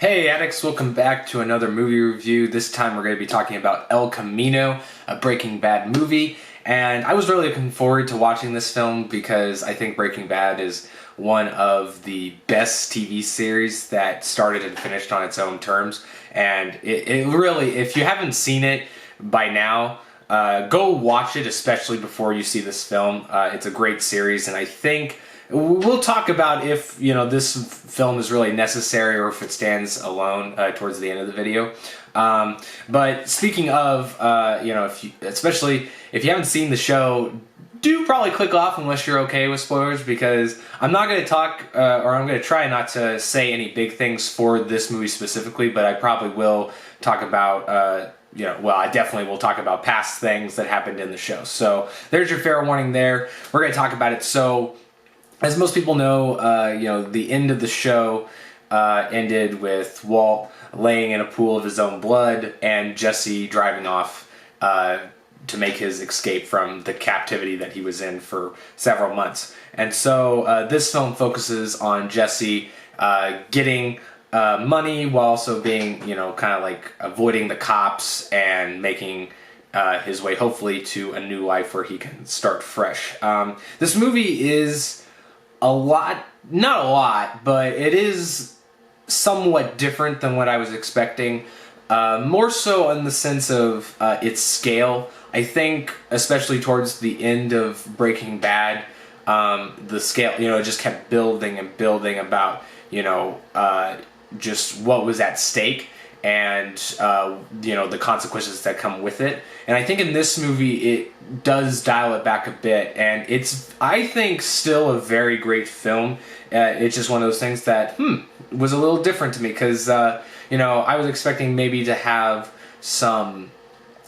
Hey addicts, welcome back to another movie review. This time we're going to be talking about El Camino, a Breaking Bad movie. And I was really looking forward to watching this film because I think Breaking Bad is one of the best TV series that started and finished on its own terms. And it really, if you haven't seen it by now, go watch it, especially before you see this film. It's a great series, and I think we'll talk about if this film is really necessary or if it stands alone towards the end of the video. But speaking of, especially if you haven't seen the show, do probably click off unless you're okay with spoilers, because I'm not going to talk, or I'm going to try not to say any big things for this movie specifically, but I probably will talk about, I definitely will talk about past things that happened in the show. So there's your fair warning there. We're going to talk about it. So as most people know, the end of the show ended with Walt laying in a pool of his own blood and Jesse driving off to make his escape from the captivity that he was in for several months. And so this film focuses on Jesse getting money while also being, kind of like avoiding the cops and making his way hopefully to a new life where he can start fresh. This movie is not a lot, but it is somewhat different than what I was expecting. More so in the sense of its scale. I think, especially towards the end of Breaking Bad, the scale, it just kept building and building about, just what was at stake and, the consequences that come with it. And I think in this movie, it does dial it back a bit. And it's, I think, still a very great film. It's just one of those things that, was a little different to me. Because, I was expecting maybe to have some,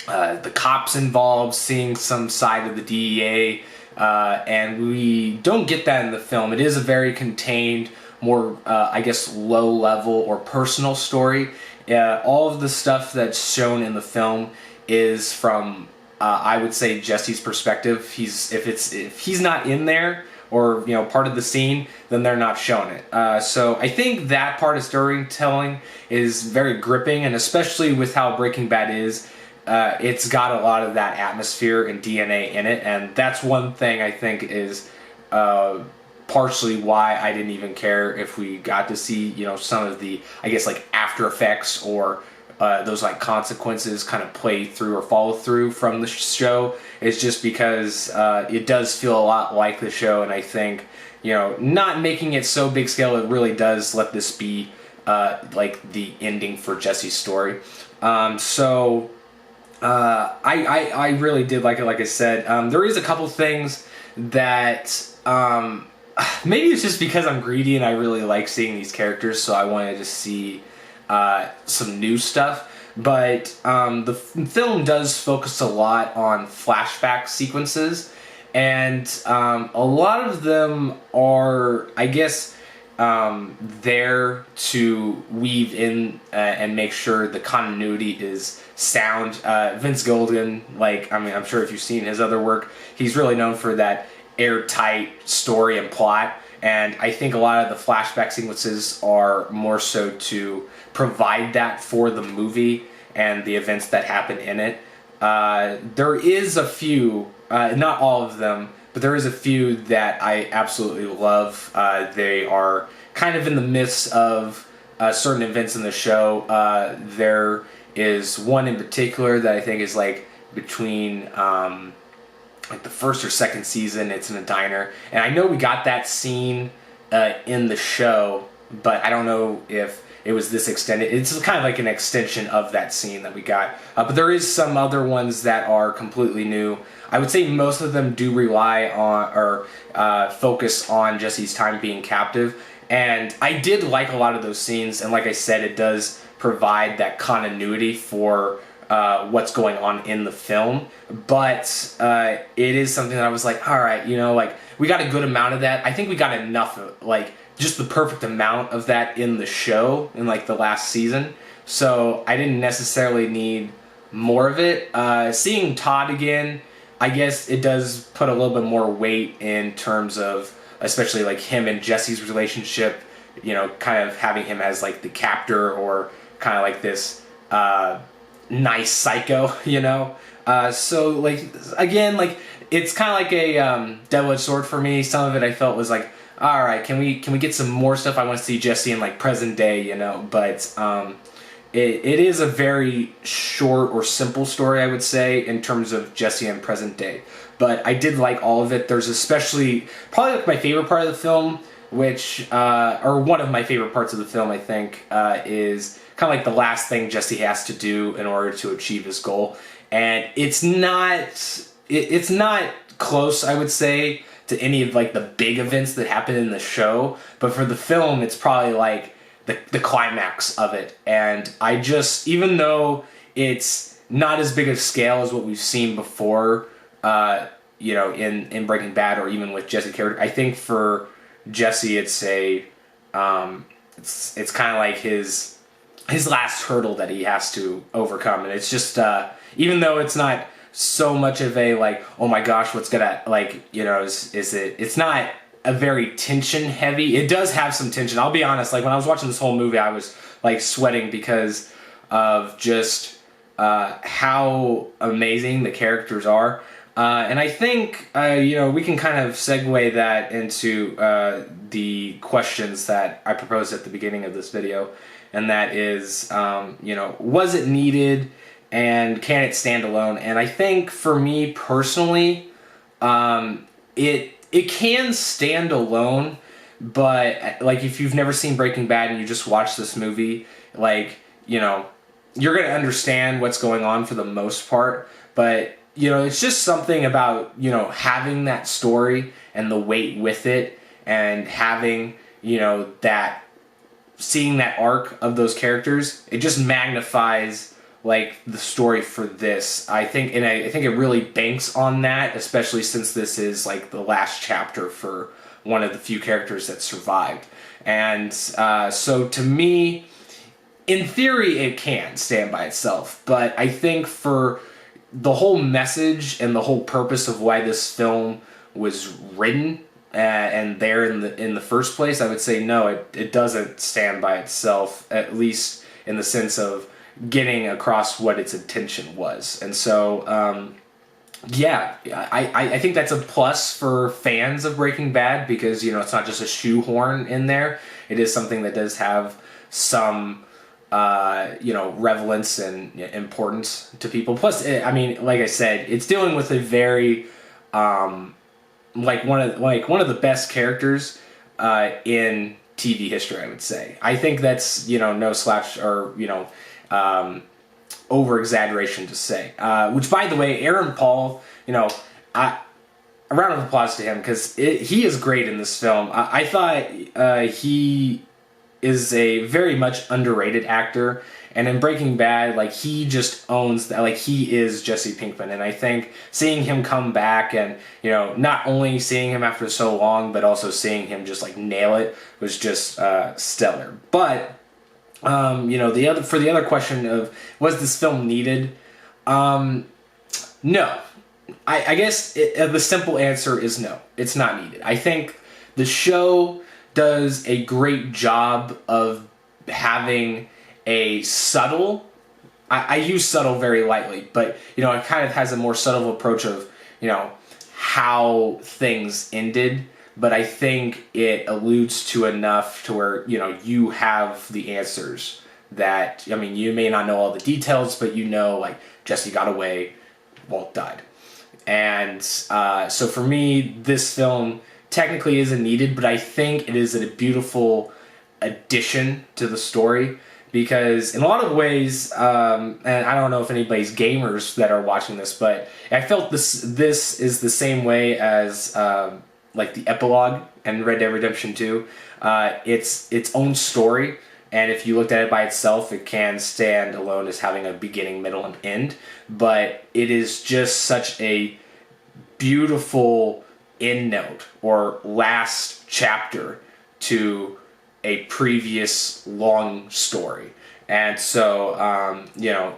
the cops involved, seeing some side of the DEA. And we don't get that in the film. It is a very contained, more, low level or personal story. All of the stuff that's shown in the film is from, I would say, Jesse's perspective. If he's not in there or part of the scene, then they're not showing it. So I think that part of storytelling is very gripping, and especially with how Breaking Bad is, it's got a lot of that atmosphere and DNA in it, and that's one thing I think is partially why I didn't even care if we got to see, some of the, after effects or those consequences kind of play through or follow through from the show. It's just because it does feel a lot like the show, and I think, not making it so big scale, it really does let this be the ending for Jesse's story. I really did like it, like I said. There is a couple things that maybe it's just because I'm greedy and I really like seeing these characters, so I wanted to see some new stuff. But the film does focus a lot on flashback sequences, and a lot of them are, there to weave in and make sure the continuity is sound. Vince Gilligan, I'm sure if you've seen his other work, he's really known for that airtight story and plot, and I think a lot of the flashback sequences are more so to provide that for the movie and the events that happen in it. There is a few, not all of them, but there is a few that I absolutely love. They are kind of in the midst of certain events in the show. There is one in particular that I think is between the first or second season. It's in a diner, and I know we got that scene in the show, but I don't know if it was this extended. It's kind of like an extension of that scene that we got. But there is some other ones that are completely new. I would say most of them do rely on or focus on Jesse's time being captive, and I did like a lot of those scenes. And like I said, it does provide that continuity for what's going on in the film, but it is something that I was like, all right, we got a good amount of that. I think we got enough, just the perfect amount of that in the show in the last season. So I didn't necessarily need more of it. Seeing Todd again, I guess it does put a little bit more weight in terms of, especially him and Jesse's relationship kind of having him as like the captor or kind of like this nice psycho, so like again, like it's kind of like a double-edged sword for me. Some of it I felt was like, all right, can we get some more stuff? I want to see Jesse in like present day, but it is a very short or simple story, I would say, in terms of Jesse in present day. But I did like all of it. There's especially probably like my favorite part of the film, which or one of my favorite parts of the film, I think, is kind of like the last thing Jesse has to do in order to achieve his goal. And it's not close, I would say, to any of like the big events that happen in the show. But for the film, it's probably like the climax of it. And I just, even though it's not as big of scale as what we've seen before, in Breaking Bad or even with Jesse character, I think for Jesse, it's a it's kind of like his last hurdle that he has to overcome, and it's just even though it's not so much of a like, oh my gosh, what's gonna like, it's not a very tension heavy. It does have some tension. I'll be honest, like when I was watching this whole movie, I was like sweating because of just how amazing the characters are. And I think, we can kind of segue that into the questions that I proposed at the beginning of this video. And that is, was it needed and can it stand alone? And I think for me personally, it can stand alone, but like if you've never seen Breaking Bad and you just watch this movie, like, you're going to understand what's going on for the most part, but it's just something about, having that story and the weight with it and having, that, seeing that arc of those characters, it just magnifies like the story for this. I think it really banks on that, especially since this is like the last chapter for one of the few characters that survived. And so to me, in theory, it can stand by itself, but I think for the whole message and the whole purpose of why this film was written and there in the first place, I would say no, it doesn't stand by itself, at least in the sense of getting across what its intention was. And so, I think that's a plus for fans of Breaking Bad because, it's not just a shoehorn in there. It is something that does have some relevance and importance to people. Plus, like I said, it's dealing with a very, one of the best characters in TV history, I would say. I think that's, no slash or, over exaggeration to say. Which, by the way, Aaron Paul, a round of applause to him because he is great in this film. I thought he is a very much underrated actor, and in Breaking Bad, like he just owns that. Like he is Jesse Pinkman, and I think seeing him come back and not only seeing him after so long, but also seeing him just like nail it was just stellar. But the other question of was this film needed? No. I guess the simple answer is no. It's not needed. I think the show does a great job of having a subtle, I use subtle very lightly, but it kind of has a more subtle approach of how things ended, but I think it alludes to enough to where you have the answers that, you may not know all the details, but like Jesse got away, Walt died. And so for me, this film technically isn't needed, but I think it is a beautiful addition to the story because in a lot of ways, and I don't know if anybody's gamers that are watching this, but I felt this is the same way as like the epilogue and Red Dead Redemption 2. It's its own story, and if you looked at it by itself, it can stand alone as having a beginning, middle, and end, but it is just such a beautiful end note or last chapter to a previous long story. And so,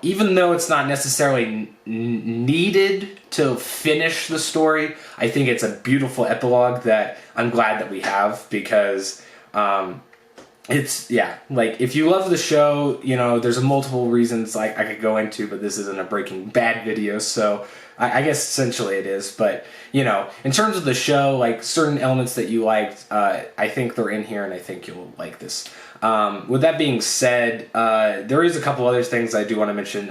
even though it's not necessarily needed to finish the story, I think it's a beautiful epilogue that I'm glad that we have because, it's, yeah, like, if you love the show, you know, there's multiple reasons like I could go into, but this isn't a Breaking Bad video, so I guess essentially it is. But, you know, in terms of the show, like, certain elements that you liked, I think they're in here, and I think you'll like this. With that being said, there is a couple other things I do want to mention.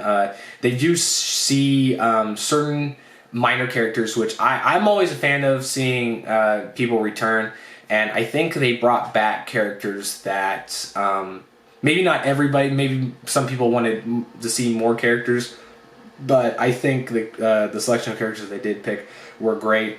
They do see certain minor characters, which I'm always a fan of seeing people return. And I think they brought back characters that maybe not everybody, maybe some people wanted to see more characters, but I think the selection of characters they did pick were great.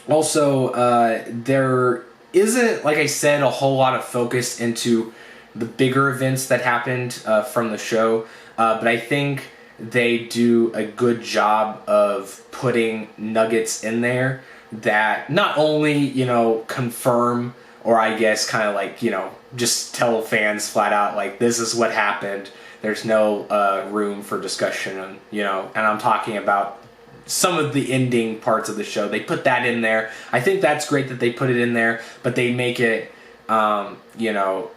Also, there isn't, like I said, a whole lot of focus into the bigger events that happened from the show, but I think they do a good job of putting nuggets in there that not only, you know, confirm, or I guess kind of like, you know, just tell fans flat out, like, this is what happened. There's no room for discussion, you know, and I'm talking about some of the ending parts of the show. They put that in there. I think that's great that they put it in there, but they make it, you know,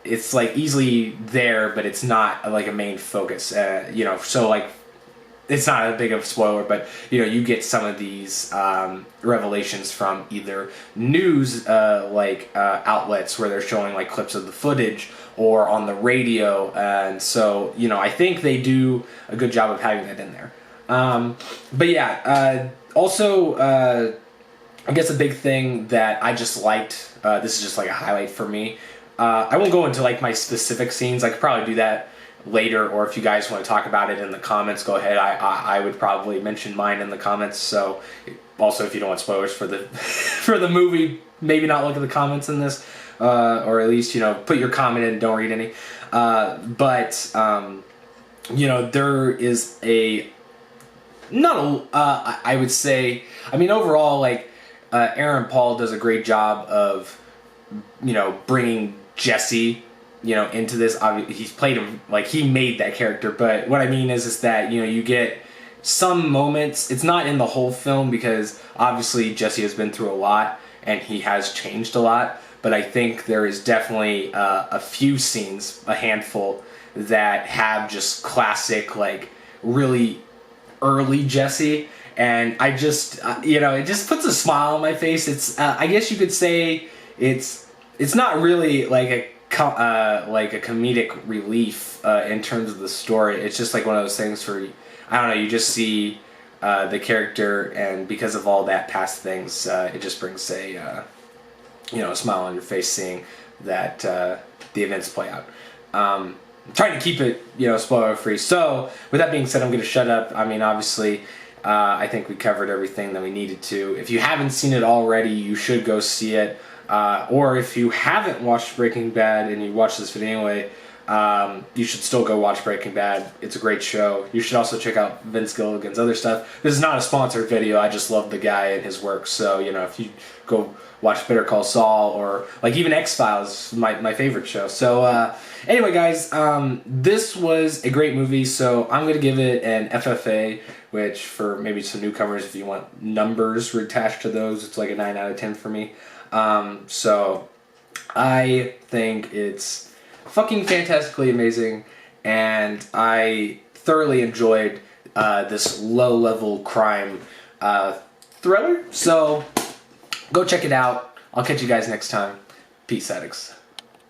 it's like easily there, but it's not like a main focus, you know, so like, it's not a big of a spoiler, but, you know, you get some of these revelations from either news outlets where they're showing like clips of the footage, or on the radio, and so, you know, I think they do a good job of having that in there. But yeah, also, I guess a big thing that I just liked, this is just like a highlight for me. I won't go into like my specific scenes. I could probably do that later, or if you guys want to talk about it in the comments, go ahead. I would probably mention mine in the comments. So also, if you don't want spoilers for the for the movie, maybe not look at the comments in this, or at least, you know, put your comment in, don't read any. But you know, there is a not a I would say, I mean, overall, like, Aaron Paul does a great job of, you know, bringing Jesse, you know, into this. He's played him like he made that character, but what I mean is that, you know, you get some moments. It's not in the whole film because obviously Jesse has been through a lot and he has changed a lot, but I think there is definitely a few scenes, a handful, that have just classic, like, really early Jesse, and I just, you know, it just puts a smile on my face. It's, I guess you could say it's not really like a comedic relief in terms of the story. It's just like one of those things where, I don't know, you just see the character, and because of all that past things, it just brings a you know, a smile on your face seeing that the events play out. I'm trying to keep it, you know, spoiler free. So with that being said, I'm going to shut up. I mean, obviously, I think we covered everything that we needed to. If you haven't seen it already, you should go see it. Or if you haven't watched Breaking Bad and you watch this video anyway, you should still go watch Breaking Bad. It's a great show. You should also check out Vince Gilligan's other stuff. This is not a sponsored video. I just love the guy and his work. So, you know, if you go watch Better Call Saul, or like even X-Files, my favorite show. So anyway, guys, this was a great movie. So I'm going to give it an FFA, which for maybe some newcomers, if you want numbers attached to those, it's like a 9 out of 10 for me. So I think it's fucking fantastically amazing, and I thoroughly enjoyed this low-level crime thriller. So go check it out. I'll catch you guys next time. Peace, addicts.